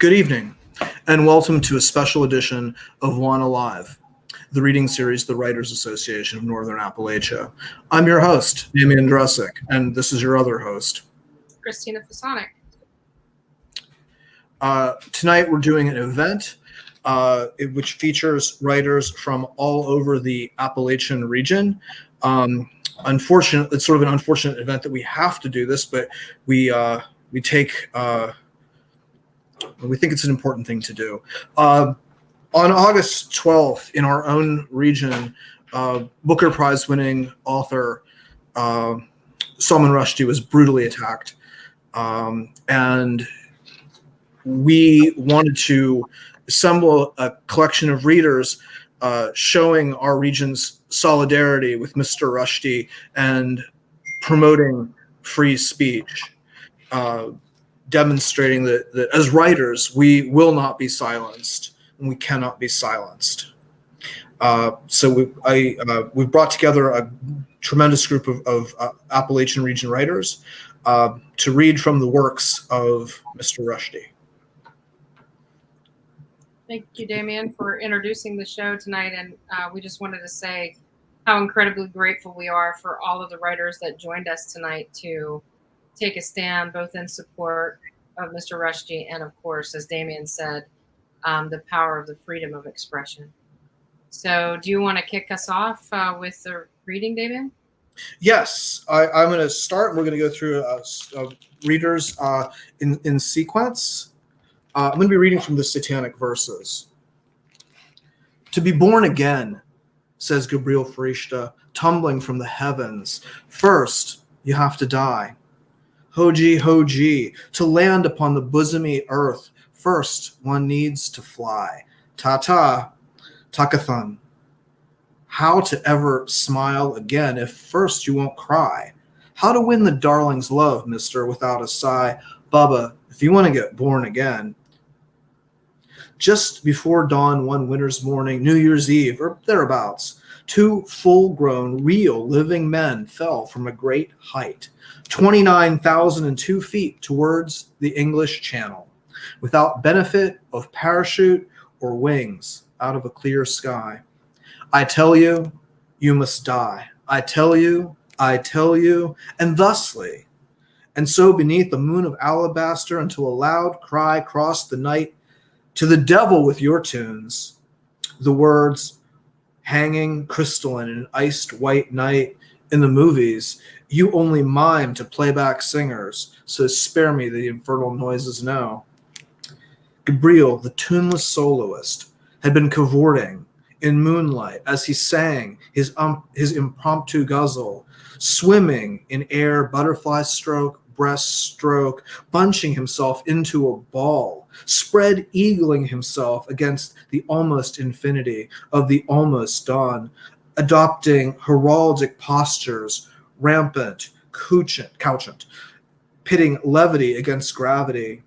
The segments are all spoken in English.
Good evening, and welcome to a special edition of WANA Live, the reading series, the Writers Association of Northern Appalachia. I'm your host, Neema Andresic, and this is your other host, Christina Fasonic. Tonight we're doing an event which features writers from all over the Appalachian region. Unfortunately, it's sort of an unfortunate event that we have to do this, but we think it's an important thing to do. On August 12th, in our own region, Booker Prize winning author Salman Rushdie was brutally attacked. And we wanted to assemble a collection of readers showing our region's solidarity with Mr. Rushdie and promoting free speech, demonstrating that as writers, we will not be silenced and we cannot be silenced. So we brought together a tremendous group of Appalachian region writers to read from the works of Mr. Rushdie. Thank you, Damien, for introducing the show tonight. And we just wanted to say how incredibly grateful we are for all of the writers that joined us tonight to take a stand both in support of Mr. Rushdie and, of course, as Damien said, the power of the freedom of expression. So do you want to kick us off with the reading, Damien? Yes, I'm going to start. We're going to go through readers in sequence. I'm going to be reading from the Satanic Verses. To be born again, says Gabriel Farishta, tumbling from the heavens. First, you have to die. Hoji, hoji, to land upon the bosomy earth. First, one needs to fly. Ta-ta, takathon. How to ever smile again if first you won't cry? How to win the darling's love, mister, without a sigh? Bubba, if you want to get born again. Just before dawn one winter's morning, New Year's Eve, or thereabouts, two full-grown, real, living men fell from a great height, 29,002 feet towards the English Channel, without benefit of parachute or wings, out of a clear sky. I tell you, you must die. I tell you, and thusly. And so beneath the moon of alabaster until a loud cry crossed the night, to the devil with your tunes, the words hanging crystalline in an iced white night in the movies, you only mime to playback singers, so spare me the infernal noises now. Gabriel, the tuneless soloist, had been cavorting in moonlight as he sang his impromptu guzzle, swimming in air, butterfly stroke, breaststroke, bunching himself into a ball, spread eagling himself against the almost infinity of the almost dawn, adopting heraldic postures, rampant, couchant, pitting levity against gravity.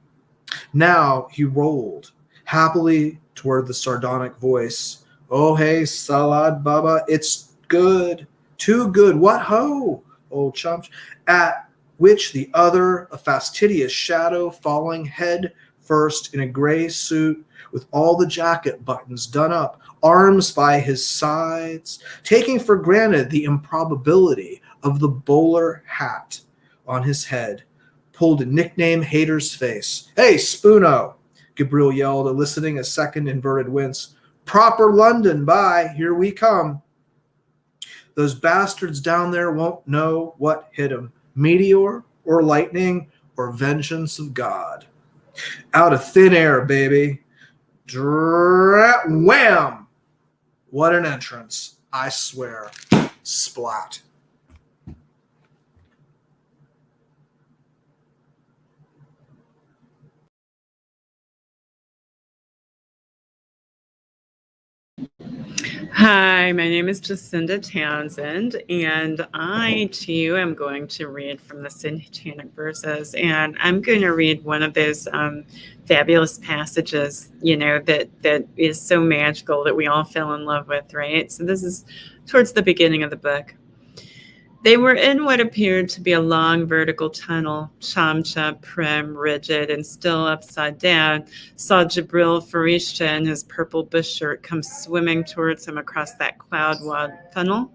Now he rolled happily toward the sardonic voice. Oh, hey, salad, baba, it's good, too good, what ho, old chump, at which the other, a fastidious shadow, falling head first in a gray suit with all the jacket buttons done up, arms by his sides, taking for granted the improbability of the bowler hat on his head, pulled a nickname hater's face. Hey, Spoono, Gabriel yelled, eliciting a second inverted wince. Proper London, bye, here we come. Those bastards down there won't know what hit 'em. Meteor or lightning or vengeance of God. Out of thin air, baby. Wham! What an entrance, I swear. Splat. Hi, my name is Jacinda Townsend, and I, too, am going to read from the Satanic Verses, and I'm going to read one of those fabulous passages, that is so magical that we all fell in love with, right? So this is towards the beginning of the book. They were in what appeared to be a long vertical tunnel. Shamsha, prim, rigid, and still upside down, saw Jabril Farishta in his purple bush shirt come swimming towards him across that cloud-walled tunnel,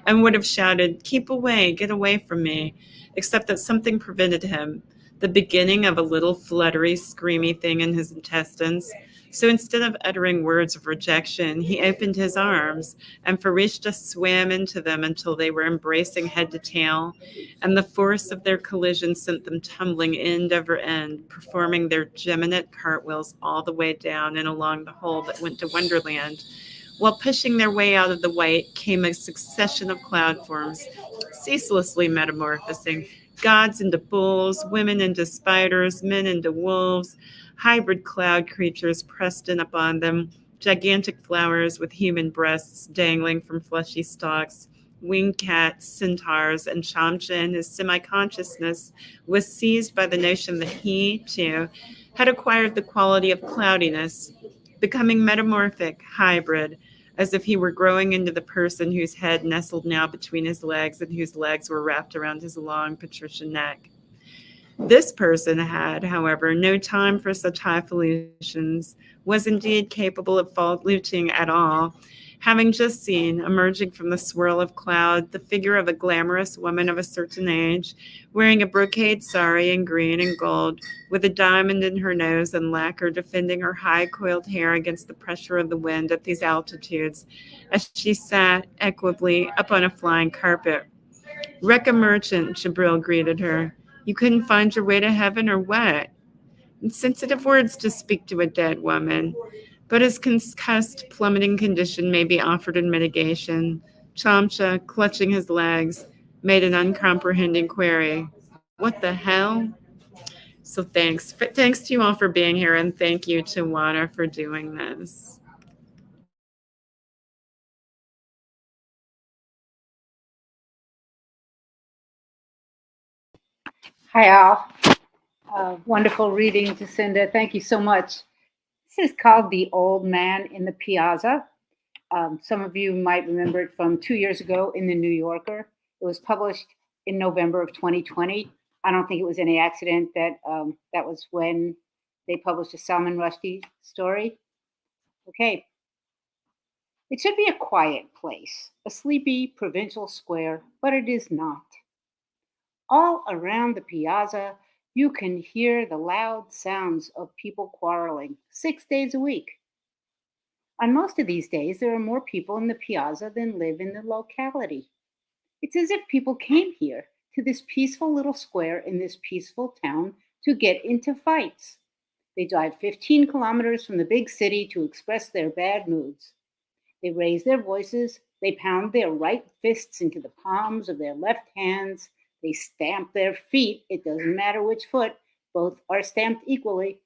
and would have shouted, "Keep away, get away from me," except that something prevented him, the beginning of a little fluttery, screamy thing in his intestines. So instead of uttering words of rejection, he opened his arms, and Farishta swam into them until they were embracing head to tail, and the force of their collision sent them tumbling end over end, performing their geminate cartwheels all the way down and along the hole that went to Wonderland. While pushing their way out of the white came a succession of cloud forms, ceaselessly metamorphosing, gods into bulls, women into spiders, men into wolves, hybrid cloud creatures pressed in upon them, gigantic flowers with human breasts dangling from fleshy stalks, winged cats, centaurs, and Shamsha in his semi-consciousness was seized by the notion that he, too, had acquired the quality of cloudiness, becoming metamorphic, hybrid, as if he were growing into the person whose head nestled now between his legs and whose legs were wrapped around his long patrician neck. This person had, however, no time for such highfalutions, was indeed capable of fault-looting at all, having just seen, emerging from the swirl of cloud, the figure of a glamorous woman of a certain age, wearing a brocade sari in green and gold, with a diamond in her nose and lacquer defending her high coiled hair against the pressure of the wind at these altitudes, as she sat equably upon a flying carpet. "Wreck a merchant," Jabril greeted her. "You couldn't find your way to heaven or what?" Insensitive words to speak to a dead woman, but his concussed, plummeting condition may be offered in mitigation. Shamsha, clutching his legs, made an uncomprehending query. "What the hell?" So thanks to you all for being here, and thank you to WANA for doing this. Hi, all. Wonderful reading, Jacinda. Thank you so much. This is called The Old Man in the Piazza. Some of you might remember it from 2 years ago in the New Yorker. It was published in November of 2020. I don't think it was any accident that that was when they published a Salman Rushdie story. Okay. It should be a quiet place, a sleepy provincial square, but it is not. All around the piazza, you can hear the loud sounds of people quarreling 6 days a week. On most of these days, there are more people in the piazza than live in the locality. It's as if people came here to this peaceful little square in this peaceful town to get into fights. They drive 15 kilometers from the big city to express their bad moods. They raise their voices, they pound their right fists into the palms of their left hands, they stamp their feet, it doesn't matter which foot, both are stamped equally.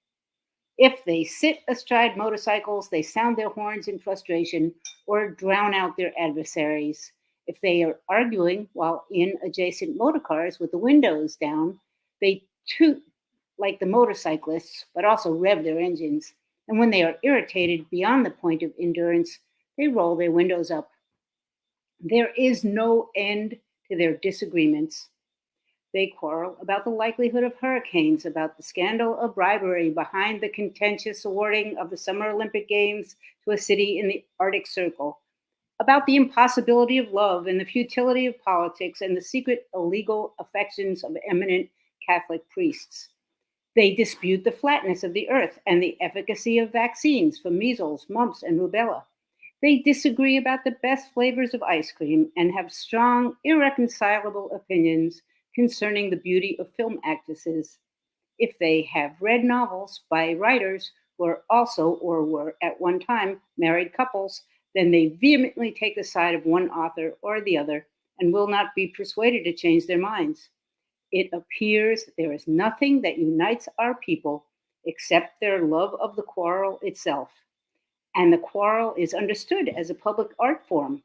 If they sit astride motorcycles, they sound their horns in frustration or drown out their adversaries. If they are arguing while in adjacent motor cars with the windows down, they toot like the motorcyclists, but also rev their engines. And when they are irritated beyond the point of endurance, they roll their windows up. There is no end to their disagreements. They quarrel about the likelihood of hurricanes, about the scandal of bribery behind the contentious awarding of the Summer Olympic Games to a city in the Arctic Circle, about the impossibility of love and the futility of politics and the secret illegal affections of eminent Catholic priests. They dispute the flatness of the earth and the efficacy of vaccines for measles, mumps, and rubella. They disagree about the best flavors of ice cream and have strong, irreconcilable opinions concerning the beauty of film actresses. If they have read novels by writers who are also or were at one time married couples, then they vehemently take the side of one author or the other and will not be persuaded to change their minds. It appears there is nothing that unites our people except their love of the quarrel itself. And the quarrel is understood as a public art form,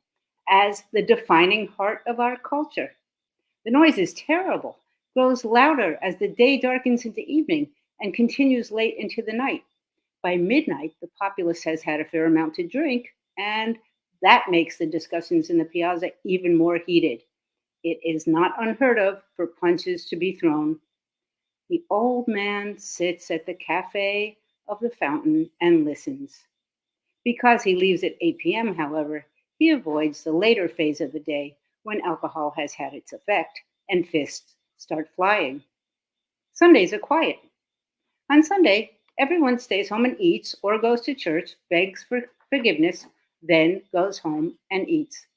as the defining heart of our culture. The noise is terrible, grows louder as the day darkens into evening and continues late into the night. By midnight, the populace has had a fair amount to drink, and that makes the discussions in the piazza even more heated. It is not unheard of for punches to be thrown. The old man sits at the cafe of the fountain and listens. Because he leaves at 8 p.m., however, he avoids the later phase of the day when alcohol has had its effect and fists start flying. Sundays are quiet. On Sunday, everyone stays home and eats or goes to church, begs for forgiveness, then goes home and eats.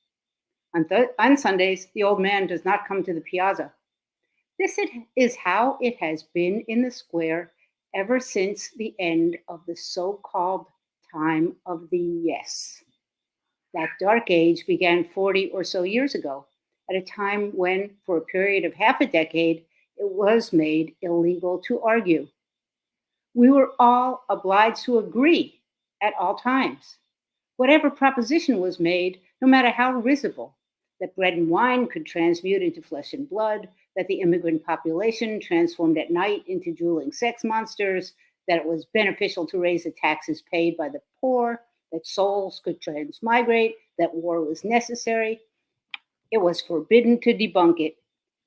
On Sundays, the old man does not come to the piazza. This is how it has been in the square ever since the end of the so-called time of the yes. That dark age began 40 or so years ago, at a time when, for a period of half a decade, it was made illegal to argue. We were all obliged to agree at all times. Whatever proposition was made, no matter how risible, that bread and wine could transmute into flesh and blood, that the immigrant population transformed at night into drooling sex monsters, that it was beneficial to raise the taxes paid by the poor, that souls could transmigrate, that war was necessary. It was forbidden to debunk it,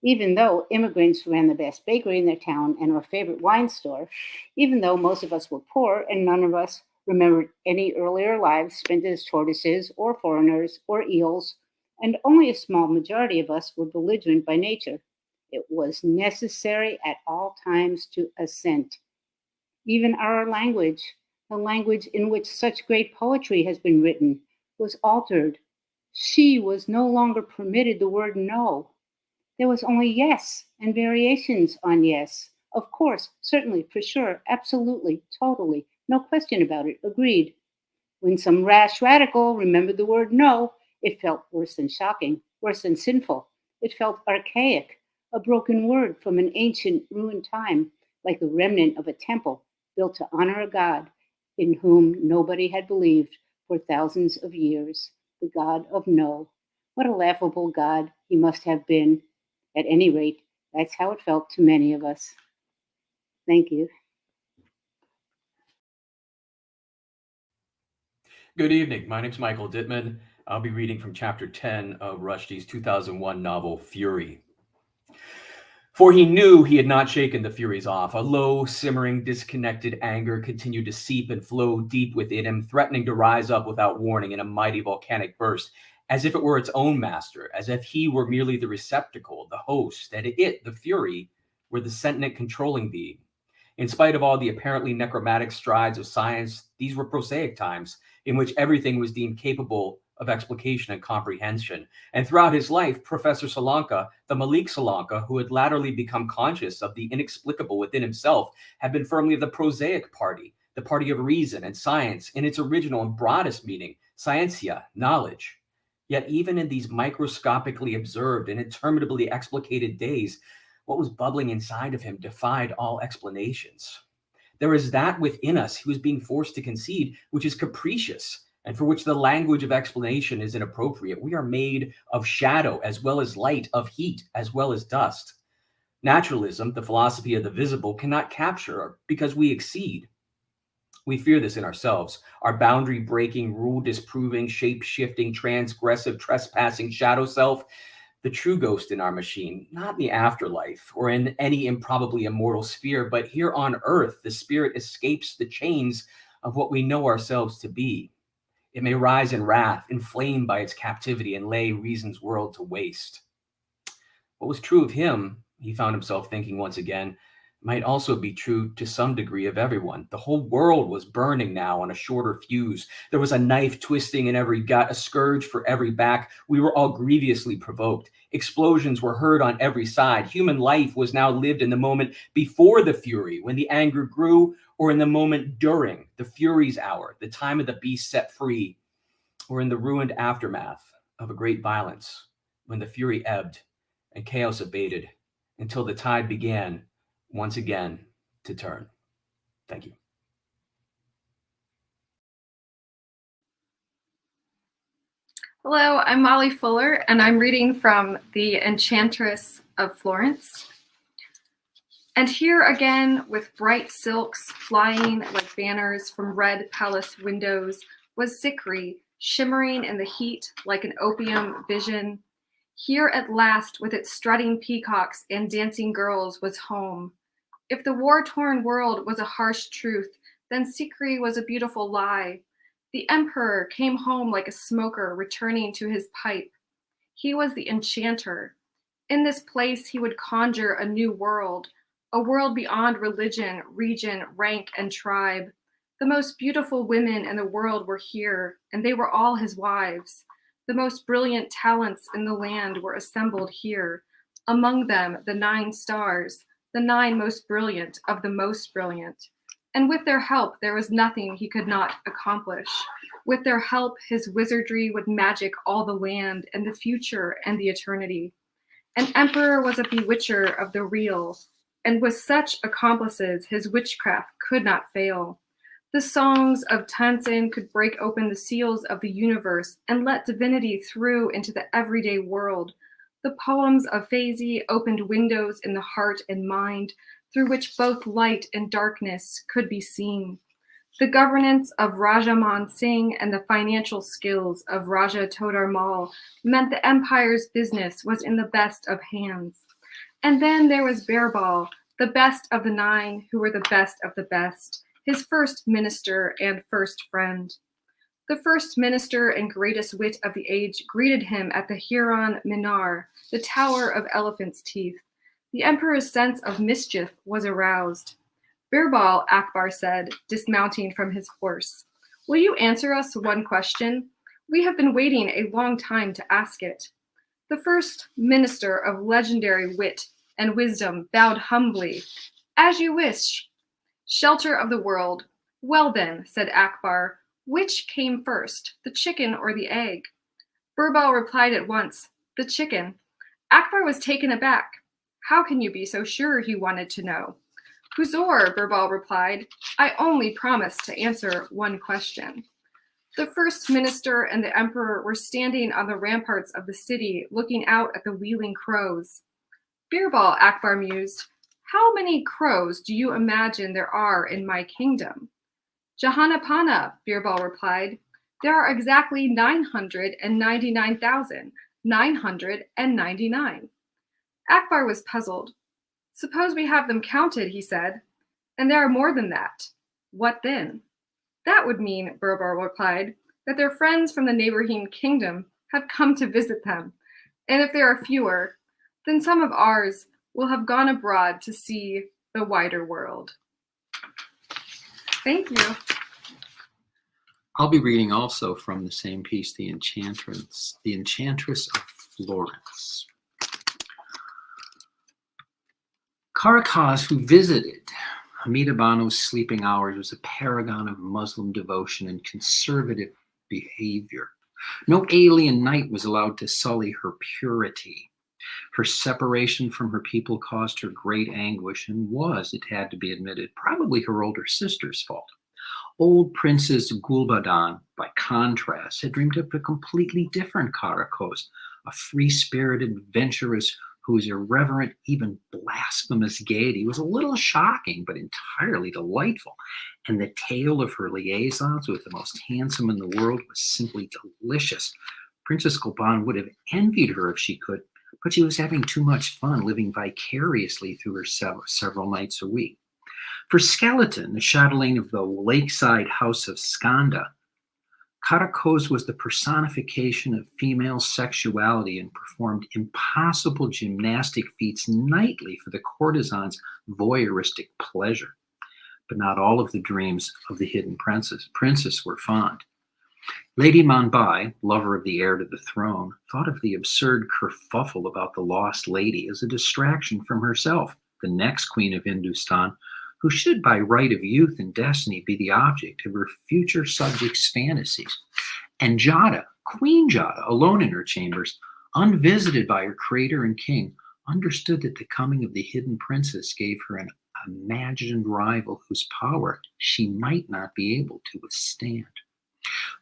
even though immigrants ran the best bakery in their town and our favorite wine store, even though most of us were poor and none of us remembered any earlier lives spent as tortoises or foreigners or eels, and only a small majority of us were belligerent by nature. It was necessary at all times to assent. Even our language, the language in which such great poetry has been written, was altered. She was no longer permitted the word no. There was only yes and variations on yes. Of course, certainly, for sure, absolutely, totally, no question about it, agreed. When some rash radical remembered the word no, it felt worse than shocking, worse than sinful. It felt archaic, a broken word from an ancient, ruined time, like the remnant of a temple built to honor a God in whom nobody had believed for thousands of years, the God of no. What a laughable God he must have been. At any rate, that's how it felt to many of us. Thank you. Good evening. My name's Michael Dittman. I'll be reading from chapter 10 of Rushdie's 2001 novel, Fury. For he knew he had not shaken the Furies off. A low, simmering, disconnected anger continued to seep and flow deep within him, threatening to rise up without warning in a mighty volcanic burst, as if it were its own master, as if he were merely the receptacle, the host, and it, the Fury, were the sentient controlling being. In spite of all the apparently necromantic strides of science, these were prosaic times in which everything was deemed capable of explication and comprehension. And throughout his life, Professor Solanka, the Malik Solanka, who had latterly become conscious of the inexplicable within himself, had been firmly of the prosaic party, the party of reason and science in its original and broadest meaning, scientia, knowledge. Yet even in these microscopically observed and interminably explicated days, what was bubbling inside of him defied all explanations. There is that within us he was being forced to concede, which is capricious, and for which the language of explanation is inappropriate. We are made of shadow as well as light, of heat as well as dust. Naturalism, the philosophy of the visible, cannot capture because we exceed. We fear this in ourselves, our boundary-breaking, rule-disproving, shape-shifting, transgressive, trespassing shadow self, the true ghost in our machine, not in the afterlife or in any improbably immortal sphere, but here on earth, the spirit escapes the chains of what we know ourselves to be. It may rise in wrath, inflamed by its captivity, and lay reason's world to waste. What was true of him, he found himself thinking once again, might also be true to some degree of everyone. The whole world was burning now on a shorter fuse. There was a knife twisting in every gut, a scourge for every back. We were all grievously provoked. Explosions were heard on every side. Human life was now lived in the moment before the fury, when the anger grew, or in the moment during the fury's hour, the time of the beast set free, or in the ruined aftermath of a great violence, when the fury ebbed and chaos abated until the tide began once again to turn. Thank you. Hello, I'm Molly Fuller, and I'm reading from The Enchantress of Florence. And here again, with bright silks flying like banners from red palace windows, was Sikri, shimmering in the heat like an opium vision. Here at last, with its strutting peacocks and dancing girls, was home. If the war-torn world was a harsh truth, then Sikri was a beautiful lie. The emperor came home like a smoker returning to his pipe. He was the enchanter. In this place, he would conjure a new world, a world beyond religion, region, rank, and tribe. The most beautiful women in the world were here, and they were all his wives. The most brilliant talents in the land were assembled here. Among them, the 9 stars, the 9 most brilliant of the most brilliant. And with their help, there was nothing he could not accomplish. With their help, his wizardry would magic all the land and the future and the eternity. An emperor was a bewitcher of the real, and with such accomplices, his witchcraft could not fail. The songs of Townsend could break open the seals of the universe and let divinity through into the everyday world. The poems of Faizi opened windows in the heart and mind through which both light and darkness could be seen. The governance of Raja Man Singh and the financial skills of Raja Todar Mal meant the empire's business was in the best of hands. And then there was Birbal, the best of the 9 who were the best of the best, his first minister and first friend. The first minister and greatest wit of the age greeted him at the Huron Minar, the tower of elephant's teeth. The emperor's sense of mischief was aroused. Birbal, Akbar said, dismounting from his horse, will you answer us one question? We have been waiting a long time to ask it. The first minister of legendary wit and wisdom bowed humbly. As you wish, shelter of the world. Well then, said Akbar, which came first, the chicken or the egg? Birbal replied at once, the chicken. Akbar was taken aback. How can you be so sure, he wanted to know. Huzur, Birbal replied, I only promised to answer one question. The first minister and the emperor were standing on the ramparts of the city, looking out at the wheeling crows. Birbal, Akbar mused, how many crows do you imagine there are in my kingdom? Jahanapana, Birbal replied, there are exactly 999,999. Akbar was puzzled. Suppose we have them counted, he said, and there are more than that. What then? That would mean, Birbal replied, that their friends from the neighboring kingdom have come to visit them, and if there are fewer, then some of ours will have gone abroad to see the wider world. Thank you. I'll be reading also from the same piece, The Enchantress of Florence. Caracal, who visited Hamida Banu's sleeping hours, was a paragon of Muslim devotion and conservative behavior. No alien night was allowed to sully her purity. Her separation from her people caused her great anguish and was, it had to be admitted, probably her older sister's fault. Old Princess Gulbadan, by contrast, had dreamed up a completely different Caracal, a free-spirited adventuress whose irreverent, even blasphemous gaiety was a little shocking, but entirely delightful. And the tale of her liaisons with the most handsome in the world was simply delicious. Princess Gulbadan would have envied her if she could, but she was having too much fun living vicariously through her several nights a week. For Skeleton, the chatelaine of the lakeside house of Skanda, Caracal was the personification of female sexuality and performed impossible gymnastic feats nightly for the courtesan's voyeuristic pleasure. But not all of the dreams of the hidden princess were fond. Lady Manbai, lover of the heir to the throne, thought of the absurd kerfuffle about the lost lady as a distraction from herself, the next queen of Hindustan, who should by right of youth and destiny be the object of her future subjects' fantasies. And Jada, Queen Jada, alone in her chambers, unvisited by her creator and king, understood that the coming of the hidden princess gave her an imagined rival whose power she might not be able to withstand.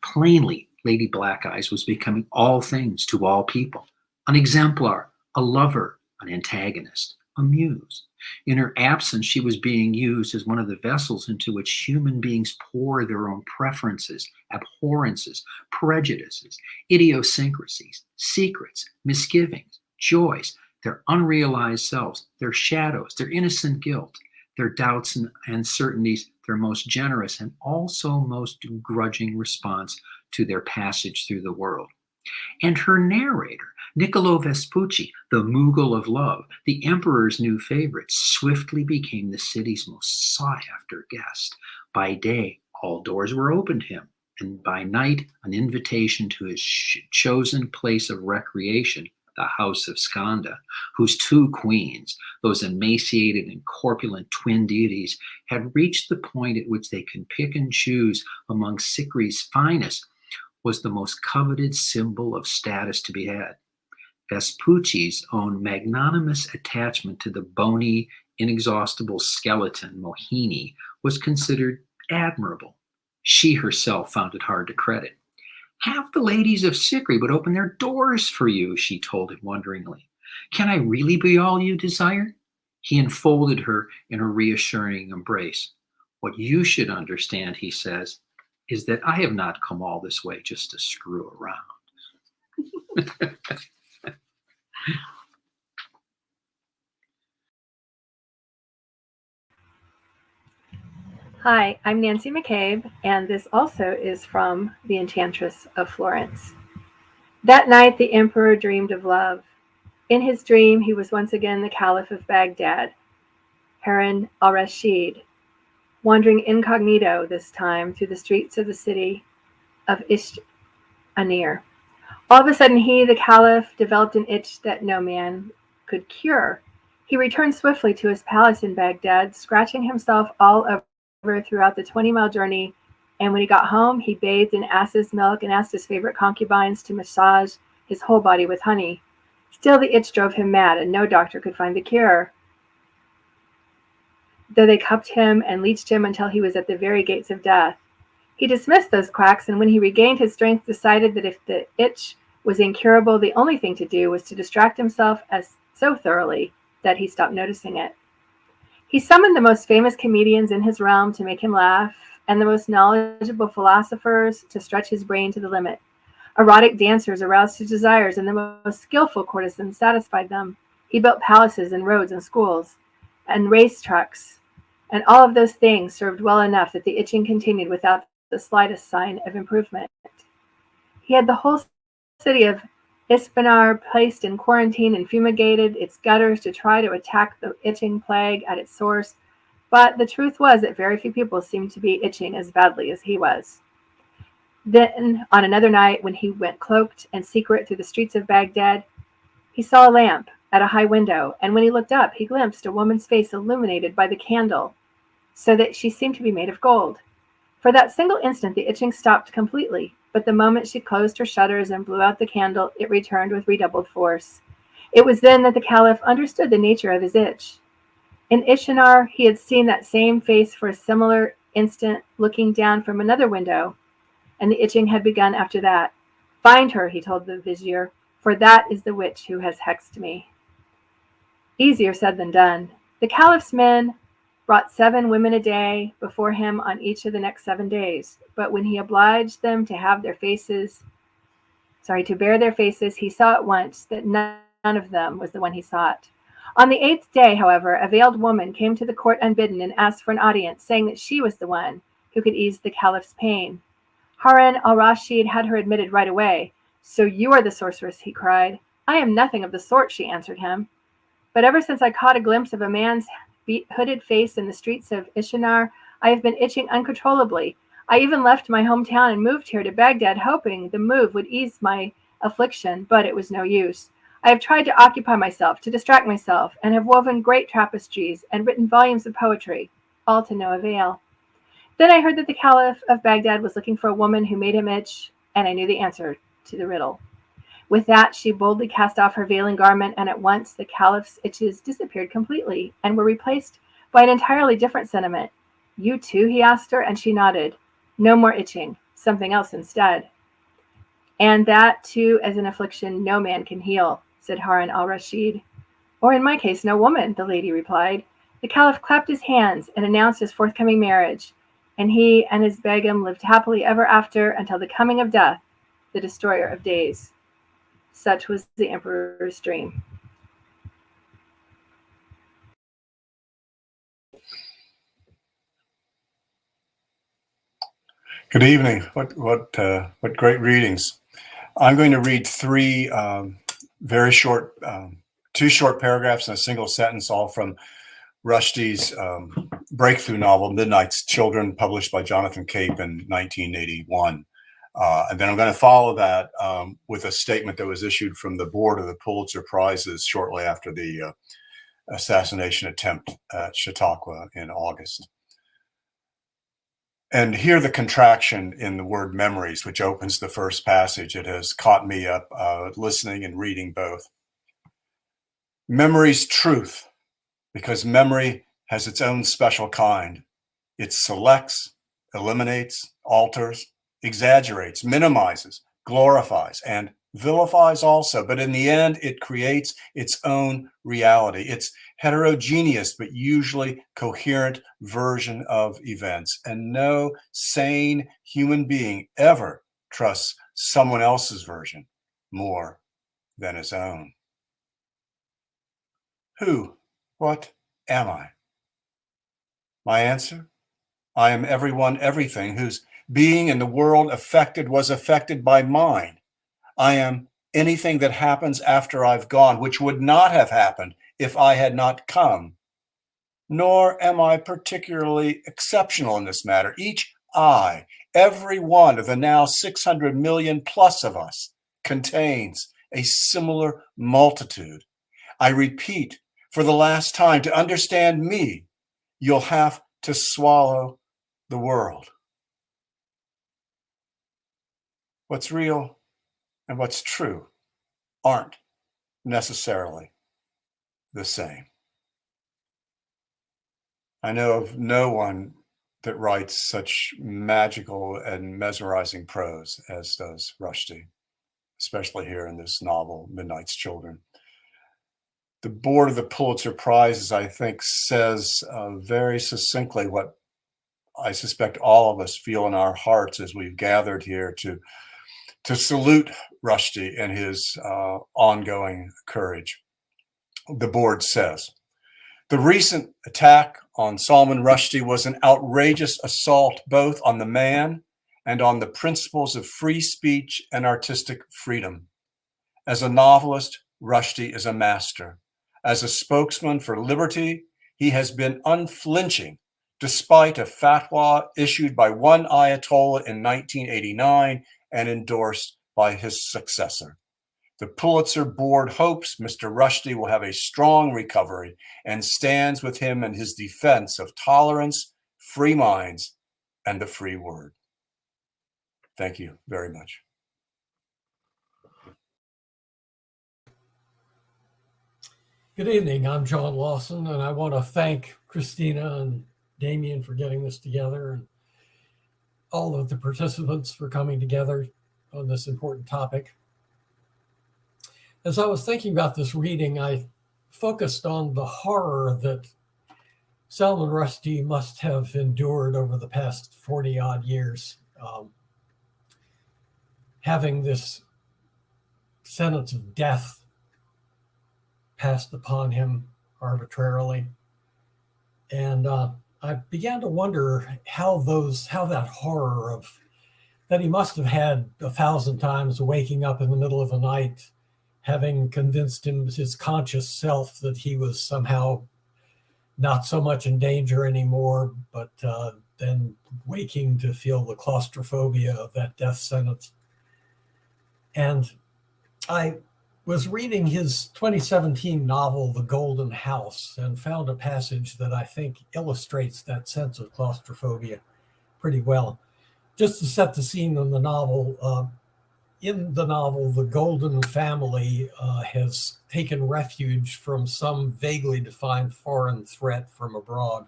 Plainly, Lady Black Eyes was becoming all things to all people, an exemplar, a lover, an antagonist, a muse. In her absence, she was being used as one of the vessels into which human beings pour their own preferences, abhorrences, prejudices, idiosyncrasies, secrets, misgivings, joys, their unrealized selves, their shadows, their innocent guilt, their doubts and uncertainties, their most generous and also most grudging response to their passage through the world. And her narrator, Niccolo Vespucci, the Mughal of love, the emperor's new favorite, swiftly became the city's most sought-after guest. By day, all doors were open to him, and by night, an invitation to his chosen place of recreation, the House of Skanda, whose two queens, those emaciated and corpulent twin deities, had reached the point at which they can pick and choose among Sikri's finest, was the most coveted symbol of status to be had. Vespucci's own magnanimous attachment to the bony, inexhaustible skeleton, Mohini, was considered admirable. She herself found it hard to credit. Half the ladies of Sikri would open their doors for you, she told him wonderingly. Can I really be all you desire? He enfolded her in a reassuring embrace. What you should understand, he says, is that I have not come all this way just to screw around. Hi, I'm Nancy McCabe, and this also is from The Enchantress of Florence. That night the emperor dreamed of love. In his dream, he was once again the Caliph of Baghdad, Harun al-Rashid, wandering incognito this time through the streets of the city of Ishtanir. All of a sudden he, the Caliph, developed an itch that no man could cure. He returned swiftly to his palace in Baghdad, scratching himself all over throughout the 20-mile journey, and when he got home, he bathed in ass's milk and asked his favorite concubines to massage his whole body with honey. Still, the itch drove him mad, and no doctor could find the cure, though they cupped him and leeched him until he was at the very gates of death. He dismissed those quacks, and when he regained his strength, decided that if the itch was incurable, the only thing to do was to distract himself so thoroughly that he stopped noticing it. He summoned the most famous comedians in his realm to make him laugh, and the most knowledgeable philosophers to stretch his brain to the limit. Erotic dancers aroused his desires, and the most skillful courtesans satisfied them. He built palaces and roads and schools and race trucks, and all of those things served well enough that the itching continued without the slightest sign of improvement. He had the whole city of Ispanar placed in quarantine and fumigated its gutters to try to attack the itching plague at its source, but the truth was that very few people seemed to be itching as badly as he was. Then, on another night, when he went cloaked and secret through the streets of Baghdad, he saw a lamp at a high window, and when he looked up, he glimpsed a woman's face illuminated by the candle, so that she seemed to be made of gold. For that single instant, the itching stopped completely, but the moment she closed her shutters and blew out the candle, it returned with redoubled force. It was then that the Caliph understood the nature of his itch. In Ishtanar, he had seen that same face for a similar instant looking down from another window, and the itching had begun after that. Find her, he told the vizier, for that is the witch who has hexed me. Easier said than done. The Caliph's men brought 7 women a day before him on each of the next 7 days. But when he obliged them to bear their faces, he saw at once that none of them was the one he sought. On the 8th day, however, a veiled woman came to the court unbidden and asked for an audience, saying that she was the one who could ease the Caliph's pain. Harun al-Rashid had her admitted right away. So you are the sorceress, he cried. I am nothing of the sort, she answered him. But ever since I caught a glimpse of a man's hooded face in the streets of Ishtanar, I have been itching uncontrollably. I even left my hometown and moved here to Baghdad, hoping the move would ease my affliction, but it was no use. I have tried to occupy myself, to distract myself, and have woven great tapestries and written volumes of poetry, all to no avail. Then I heard that the Caliph of Baghdad was looking for a woman who made him itch, and I knew the answer to the riddle. With that, she boldly cast off her veiling garment, and at once the Caliph's itches disappeared completely and were replaced by an entirely different sentiment. You too, he asked her, and she nodded. No more itching, something else instead. And that too as an affliction no man can heal, said Harun al-Rashid. Or in my case, no woman, the lady replied. The Caliph clapped his hands and announced his forthcoming marriage, and he and his begum lived happily ever after until the coming of death, the destroyer of days. Such was the emperor's dream. Good evening. What great readings. I'm going to read three very short, two short paragraphs and a single sentence, all from Rushdie's breakthrough novel, Midnight's Children, published by Jonathan Cape in 1981. And then I'm going to follow that with a statement that was issued from the board of the Pulitzer Prizes shortly after the assassination attempt at Chautauqua in August. And hear the contraction in the word memories, which opens the first passage. It has caught me up listening and reading both. Memory's truth, because memory has its own special kind. It selects, eliminates, alters, exaggerates, minimizes, glorifies, and vilifies also. But in the end, it creates its own reality. It's heterogeneous, but usually coherent version of events. And no sane human being ever trusts someone else's version more than his own. Who? What am I? My answer? I am everyone, everything whose being in the world was affected by mine. I am anything that happens after I've gone, which would not have happened if I had not come. Nor am I particularly exceptional in this matter. Each I, every one of the now 600 million plus of us, contains a similar multitude. I repeat, for the last time, to understand me, you'll have to swallow the world. What's real and what's true aren't necessarily the same. I know of no one that writes such magical and mesmerizing prose as does Rushdie, especially here in this novel, Midnight's Children. The board of the Pulitzer Prizes, I think, says very succinctly what I suspect all of us feel in our hearts as we've gathered here to salute Rushdie and his ongoing courage. The board says, the recent attack on Salman Rushdie was an outrageous assault both on the man and on the principles of free speech and artistic freedom. As a novelist, Rushdie is a master. As a spokesman for liberty, he has been unflinching despite a fatwa issued by one Ayatollah in 1989 and endorsed by his successor. The Pulitzer Board hopes Mr. Rushdie will have a strong recovery and stands with him in his defense of tolerance, free minds, and the free word. Thank you very much. Good evening. I'm John Lawson, and I want to thank Christina and Damien for getting this together and all of the participants for coming together on this important topic. As I was thinking about this reading, I focused on the horror that Salman Rushdie must have endured over the past 40 odd years, having this sentence of death passed upon him arbitrarily. And I began to wonder how that horror of that he must have had 1,000 times, waking up in the middle of the night, having convinced his conscious self that he was somehow not so much in danger anymore, but then waking to feel the claustrophobia of that death sentence. And I was reading his 2017 novel, The Golden House, and found a passage that I think illustrates that sense of claustrophobia pretty well. Just to set the scene in the novel, the Golden family has taken refuge from some vaguely defined foreign threat from abroad.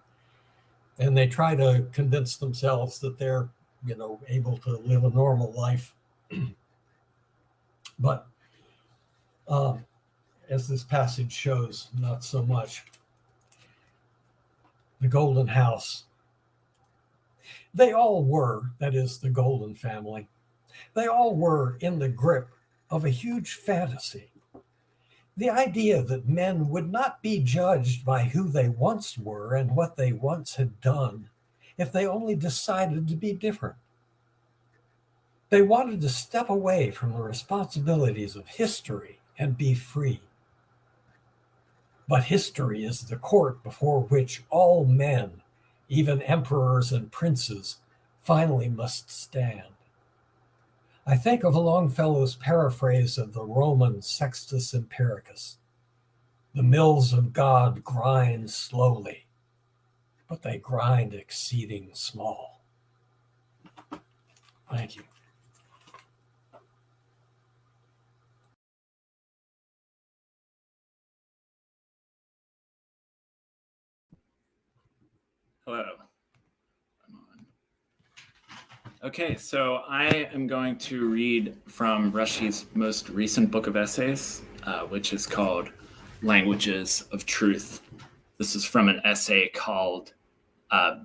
And they try to convince themselves that they're, able to live a normal life. But as this passage shows, not so much. The Golden House. They all were, that is, the Golden family, they all were in the grip of a huge fantasy. The idea that men would not be judged by who they once were and what they once had done if they only decided to be different. They wanted to step away from the responsibilities of history and be free. But history is the court before which all men, even emperors and princes, finally must stand. I think of Longfellow's paraphrase of the Roman Sextus Empiricus. The mills of God grind slowly, but they grind exceeding small. Thank you. Hello. Okay, so I am going to read from Rushdie's most recent book of essays, which is called Languages of Truth. This is from an essay called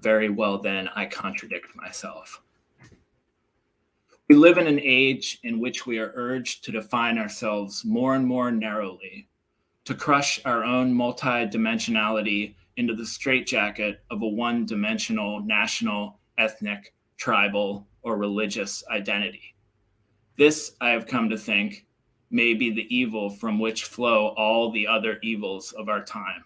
Very Well Then, I Contradict Myself. We live in an age in which we are urged to define ourselves more and more narrowly, to crush our own multidimensionality into the straitjacket of a one-dimensional national, ethnic, tribal, or religious identity. This, I have come to think, may be the evil from which flow all the other evils of our time.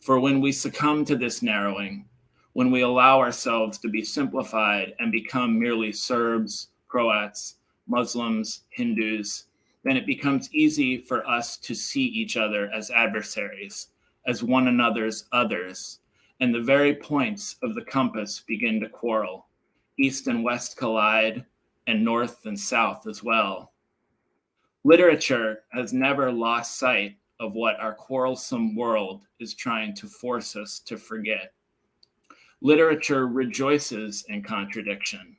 For when we succumb to this narrowing, when we allow ourselves to be simplified and become merely Serbs, Croats, Muslims, Hindus, then it becomes easy for us to see each other as adversaries, as one another's others, and the very points of the compass begin to quarrel. East and west collide, and north and south as well. Literature has never lost sight of what our quarrelsome world is trying to force us to forget. Literature rejoices in contradiction,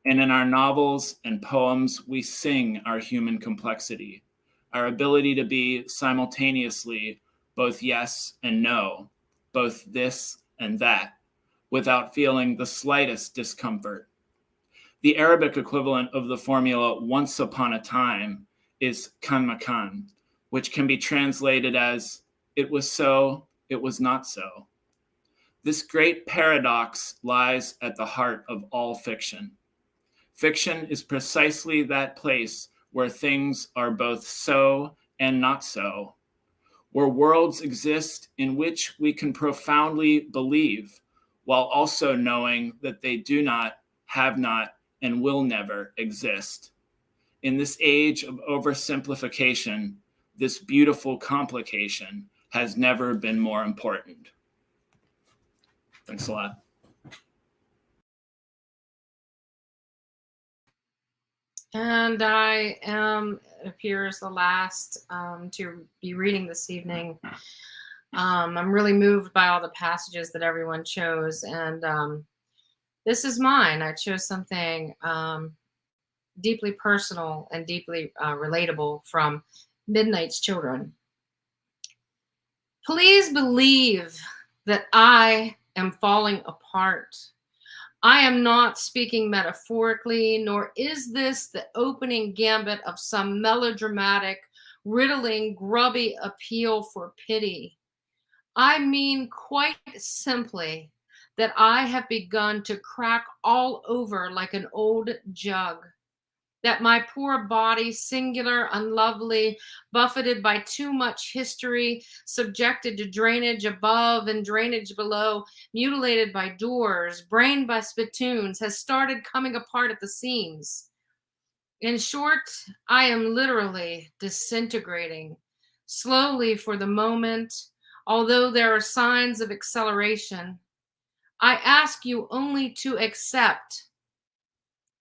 and in our novels and poems, we sing our human complexity, our ability to be simultaneously both yes and no, both this and that, without feeling the slightest discomfort. The Arabic equivalent of the formula once upon a time is kan makan, which can be translated as it was so, it was not so. This great paradox lies at the heart of all fiction. Fiction is precisely that place where things are both so and not so, where worlds exist in which we can profoundly believe, while also knowing that they do not, have not, and will never exist. In this age of oversimplification, this beautiful complication has never been more important. Thanks a lot. And I am, it appears, the last to be reading this evening. I'm really moved by all the passages that everyone chose, and this is mine. I chose something deeply personal and deeply relatable from Midnight's Children. Please believe that I am falling apart. I am not speaking metaphorically, nor is this the opening gambit of some melodramatic, riddling, grubby appeal for pity. I mean quite simply that I have begun to crack all over like an old jug, that my poor body, singular, unlovely, buffeted by too much history, subjected to drainage above and drainage below, mutilated by doors, brained by spittoons, has started coming apart at the seams. In short, I am literally disintegrating, slowly for the moment, although there are signs of acceleration. I ask you only to accept,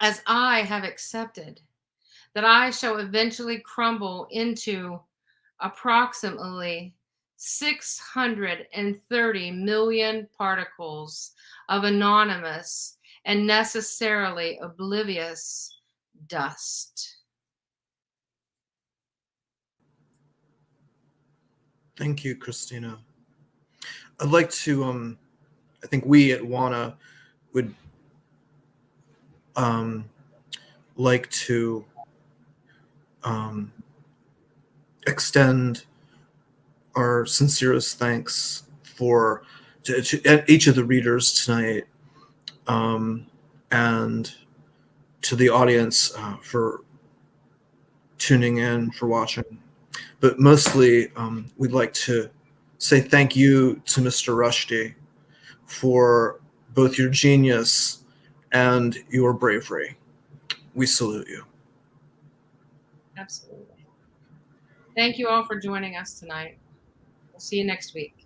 as I have accepted, that I shall eventually crumble into approximately 630 million particles of anonymous and necessarily oblivious dust. Thank you, Christina. I'd like to, I think we at WANA would like to extend our sincerest thanks to each of the readers tonight, and to the audience for tuning in, for watching. But mostly, we'd like to say thank you to Mr. Rushdie for both your genius and your bravery. We salute you. Absolutely. Thank you all for joining us tonight. We'll see you next week.